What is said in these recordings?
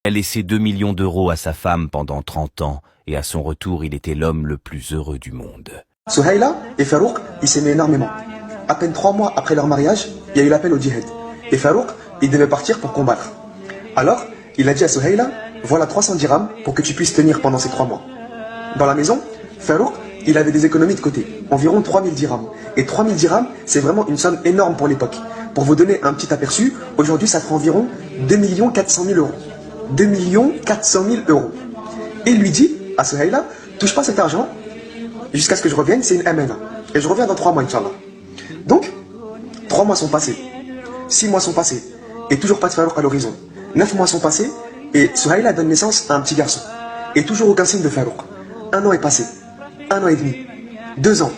a laissé 2 millions d'euros à sa femme pendant 30 ans et à son retour, il était l'homme le plus heureux du monde. Souhaïla et Farouk, ils s'aimaient énormément. À peine 3 mois après leur mariage, il y a eu l'appel au djihad. Et Farouk, il devait partir pour combattre. Alors, il a dit à Souhaïla, voilà 300 dirhams pour que tu puisses tenir pendant ces 3 mois. Dans la maison, Farouk, il avait des économies de côté, environ 3000 dirhams. Et 3000 dirhams, c'est vraiment une somme énorme pour l'époque. Pour vous donner un petit aperçu, aujourd'hui ça fera environ 2 400 000 euros. 2 400 000 euros. Et il lui dit à Souhaïla, touche pas cet argent jusqu'à ce que je revienne, c'est une amana. Et je reviens dans 3 mois, Inch'Allah. Donc, 3 mois sont passés, 6 mois sont passés, et toujours pas de Farouk à l'horizon. 9 mois sont passés, et Souhaïla donne naissance à un petit garçon. Et toujours aucun signe de Farouk. 1 an est passé, 1 an et demi, 2 ans.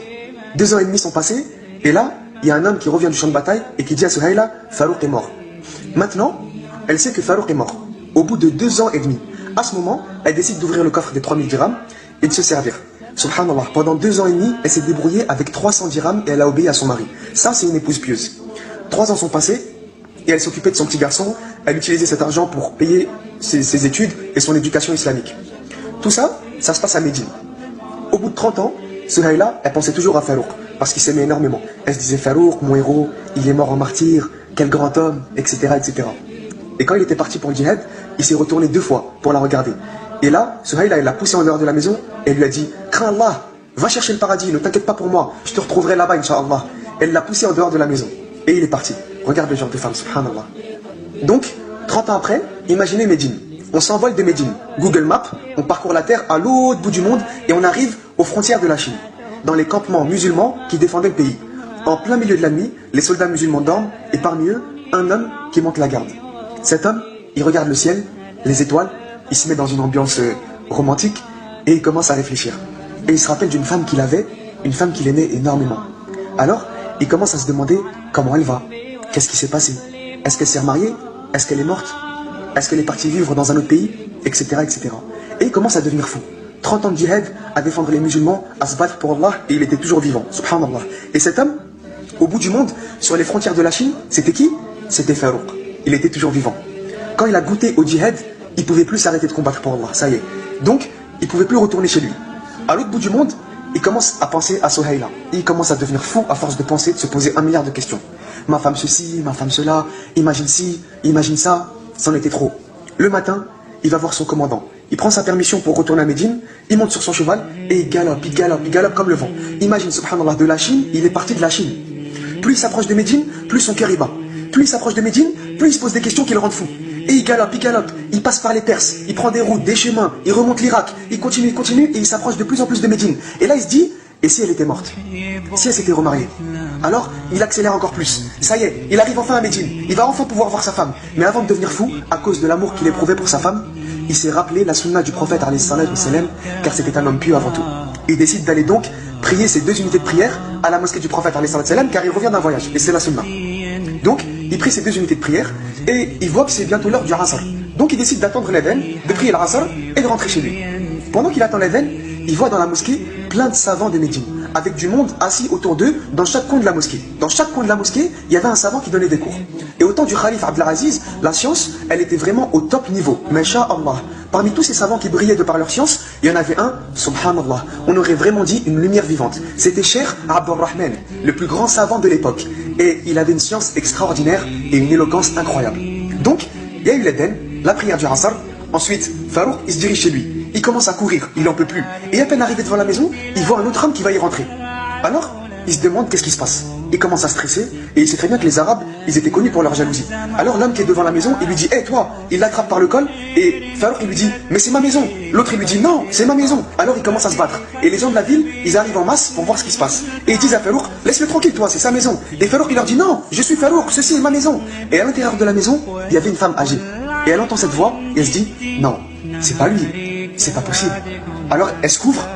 2 ans et demi sont passés, et là, il y a un homme qui revient du champ de bataille et qui dit à Souhaïla, Farouk est mort. Maintenant, elle sait que Farouk est mort. Au bout de 2 ans et demi, à ce moment, elle décide d'ouvrir le coffre des 3000 dirhams et de se servir. Subhanallah, pendant 2 ans et demi, elle s'est débrouillée avec 300 dirhams et elle a obéi à son mari. Ça, c'est une épouse pieuse. 3 ans sont passés et elle s'occupait de son petit garçon. Elle utilisait cet argent pour payer ses études et son éducation islamique. Tout ça, ça se passe à Médine. Au bout de 30 ans, Souhaïla, elle pensait toujours à Farouk parce qu'il s'aimait énormément. Elle se disait, Farouk, mon héros, il est mort en martyr, quel grand homme, etc., etc. Et quand il était parti pour le djihad, il s'est retourné 2 fois pour la regarder. Et là, Souhaïla, elle l'a poussé en dehors de la maison et elle lui a dit, crains Allah, va chercher le paradis, ne t'inquiète pas pour moi, je te retrouverai là-bas, Inch'Allah. Elle l'a poussé en dehors de la maison. Et il est parti. Regarde le genre de femme, subhanallah. Donc, 30 ans après, imaginez Médine. On s'envole de Médine. Google Maps, on parcourt la terre à l'autre bout du monde et on arrive aux frontières de la Chine. Dans les campements musulmans qui défendaient le pays. En plein milieu de la nuit, les soldats musulmans dorment et parmi eux, un homme qui monte la garde. Cet homme, il regarde le ciel, les étoiles, il se met dans une ambiance romantique et il commence à réfléchir. Et il se rappelle d'une femme qu'il avait, une femme qu'il aimait énormément. Alors, il commence à se demander comment elle va, qu'est-ce qui s'est passé, est-ce qu'elle s'est remariée, est-ce qu'elle est morte, est-ce qu'elle est partie vivre dans un autre pays, etc., etc. Et il commence à devenir fou. 30 ans de djihad, à défendre les musulmans, à se battre pour Allah, et il était toujours vivant, subhanallah. Et cet homme, au bout du monde, sur les frontières de la Chine, c'était qui? C'était Farouk. Il était toujours vivant. Quand il a goûté au djihad, il ne pouvait plus s'arrêter de combattre pour Allah, ça y est. Donc, il ne pouvait plus retourner chez lui. À l'autre bout du monde, il commence à penser à Souhaïla. Il commence à devenir fou à force de penser, de se poser 1 milliard de questions. Ma femme ceci, ma femme cela, imagine ci, imagine ça, c'en était trop. Le matin, il va voir son commandant. Il prend sa permission pour retourner à Médine, il monte sur son cheval et il galope, il galope, il galope comme le vent. Imagine, subhanallah, de la Chine, il est parti de la Chine. Plus il s'approche de Médine, plus son cœur y bat. Plus il s'approche de Médine, plus il se pose des questions qui le rendent fou. Et il galope, il passe par les Perses, il prend des routes, des chemins, il remonte l'Irak, il continue, et il s'approche de plus en plus de Médine. Et là il se dit, et si elle était morte? Si elle s'était remariée? Alors il accélère encore plus. Ça y est, il arrive enfin à Médine, il va enfin pouvoir voir sa femme. Mais avant de devenir fou, à cause de l'amour qu'il éprouvait pour sa femme, il s'est rappelé la sunna du prophète car c'était un homme pieux avant tout. Il décide d'aller donc prier ses 2 unités de prière à la mosquée du prophète car il revient d'un voyage, et c'est la sunna. Donc, il prie ses 2 unités de prière et il voit que c'est bientôt l'heure du Asr. Donc, il décide d'attendre l'Adhan, de prier l'Asr et de rentrer chez lui. Pendant qu'il attend l'Adhan, il voit dans la mosquée plein de savants de Médine, avec du monde assis autour d'eux dans chaque coin de la mosquée. Dans chaque coin de la mosquée, il y avait un savant qui donnait des cours. Et au temps du Khalif Abdelaziz, la science, elle était vraiment au top niveau. Masha'Allah. Parmi tous ces savants qui brillaient de par leur science, il y en avait un, subhanallah, on aurait vraiment dit une lumière vivante. C'était Cheikh Abdurrahman, le plus grand savant de l'époque. Et il avait une science extraordinaire et une éloquence incroyable. Donc, il y a eu l'Adhan, la prière du Asr. Ensuite, Farouk, il se dirige chez lui. Il commence à courir, il n'en peut plus. Et à peine arrivé devant la maison, il voit un autre homme qui va y rentrer. Alors, il se demande qu'est-ce qui se passe. Il commence à stresser et il sait très bien que les Arabes, ils étaient connus pour leur jalousie. Alors l'homme qui est devant la maison, il lui dit, hé toi, il l'attrape par le col et Farouk il lui dit, mais c'est ma maison. L'autre il lui dit, non, c'est ma maison. Alors il commence à se battre. Et les gens de la ville, ils arrivent en masse pour voir ce qui se passe. Et ils disent à Farouk, laisse-le tranquille toi, c'est sa maison. Et Farouk il leur dit, non, je suis Farouk, ceci est ma maison. Et à l'intérieur de la maison, il y avait une femme âgée. Et elle entend cette voix et elle se dit, non, c'est pas lui, c'est pas possible. Alors elle se couvre,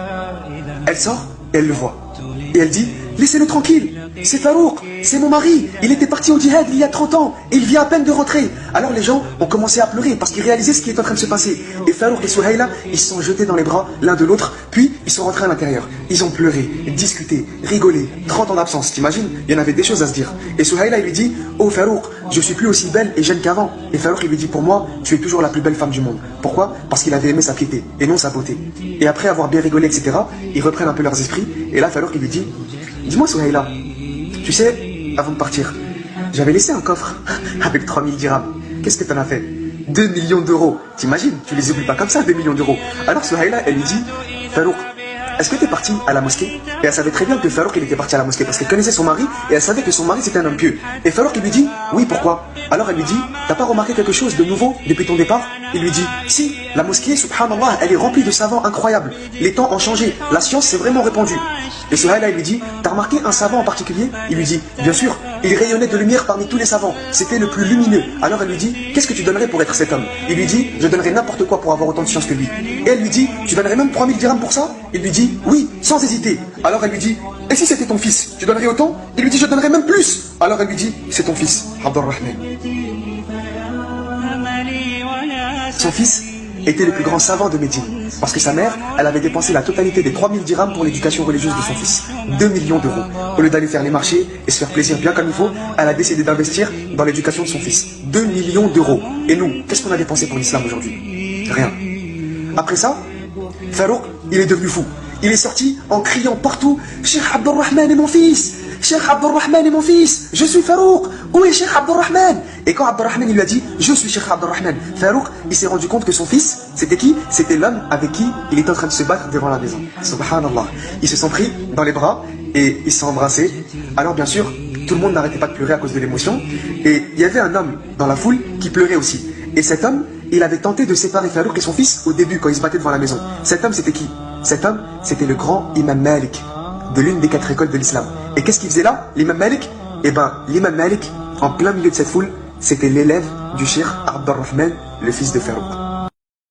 elle sort et elle le voit. Et elle dit, laissez-le tranquille. C'est Farouk, c'est mon mari. Il était parti au djihad il y a 30 ans et il vient à peine de rentrer. Alors les gens ont commencé à pleurer parce qu'ils réalisaient ce qui est en train de se passer. Et Farouk et Souhaïla, ils se sont jetés dans les bras l'un de l'autre, puis ils sont rentrés à l'intérieur. Ils ont pleuré, discuté, rigolé. 30 ans d'absence, t'imagines? Il y en avait des choses à se dire. Et Souhaïla, il lui dit, oh Farouk, je suis plus aussi belle et jeune qu'avant. Et Farouk, il lui dit, pour moi, tu es toujours la plus belle femme du monde. Pourquoi? Parce qu'il avait aimé sa piété et non sa beauté. Et après avoir bien rigolé, etc., ils reprennent un peu leurs esprits. Et là, Farouk, il lui dit, dis-moi Souhaïla, tu sais, avant de partir, j'avais laissé un coffre avec 3000 dirhams. Qu'est-ce que t'en as fait? 2 millions d'euros. T'imagines? Tu les oublies pas comme ça, 2 millions d'euros. Alors Souhaïla, elle lui dit, Farouk, est-ce que tu es parti à la mosquée? Et elle savait très bien que Farouk il était parti à la mosquée parce qu'elle connaissait son mari et elle savait que son mari c'était un homme pieux. Et Farouk il lui dit, oui, pourquoi? Alors elle lui dit, t'as pas remarqué quelque chose de nouveau depuis ton départ? Il lui dit, si, la mosquée, subhanallah, elle est remplie de savants incroyables. Les temps ont changé, la science s'est vraiment répandue. Et Souhaïla il lui dit, t'as remarqué un savant en particulier? Il lui dit, bien sûr, il rayonnait de lumière parmi tous les savants, c'était le plus lumineux. Alors elle lui dit, qu'est-ce que tu donnerais pour être cet homme? Il lui dit, je donnerais n'importe quoi pour avoir autant de science que lui. Et elle lui dit, tu donnerais même 3000 dirhams pour ça? Il lui dit, oui, sans hésiter. Alors elle lui dit, et si c'était ton fils, tu donnerais autant? Il lui dit, je donnerais même plus. Alors elle lui dit, c'est ton fils, Abdurrahman. Son fils était le plus grand savant de Médine, parce que sa mère, elle avait dépensé la totalité des 3000 dirhams pour l'éducation religieuse de son fils. 2 millions d'euros. Au lieu d'aller faire les marchés et se faire plaisir bien comme il faut, elle a décidé d'investir dans l'éducation de son fils. 2 millions d'euros. Et nous, qu'est-ce qu'on a dépensé pour l'islam aujourd'hui? Rien. Après ça, Farouk, il est devenu fou. Il est sorti en criant partout, Cheikh Abdurrahman est mon fils! Cheikh Abdurrahman est mon fils! Je suis Farouk! Où est Cheikh Abdurrahman? Et quand Abdurrahman il lui a dit, je suis Cheikh Abdurrahman, Farouk, il s'est rendu compte que son fils, c'était qui? C'était l'homme avec qui il est en train de se battre devant la maison. Subhanallah. Ils se sont pris dans les bras et ils se sont embrassés. Alors bien sûr, tout le monde n'arrêtait pas de pleurer à cause de l'émotion. Et il y avait un homme dans la foule qui pleurait aussi. Et cet homme, il avait tenté de séparer Farouk et son fils au début quand ils se battaient devant la maison. Cet homme, c'était qui? Cet homme, c'était le grand Imam Malik, de l'une des 4 écoles de l'islam. Et qu'est-ce qu'il faisait là, l'Imam Malik? Eh ben, l'Imam Malik, en plein milieu de cette foule, c'était l'élève du Cheikh Abdurrahman, le fils de Farouk.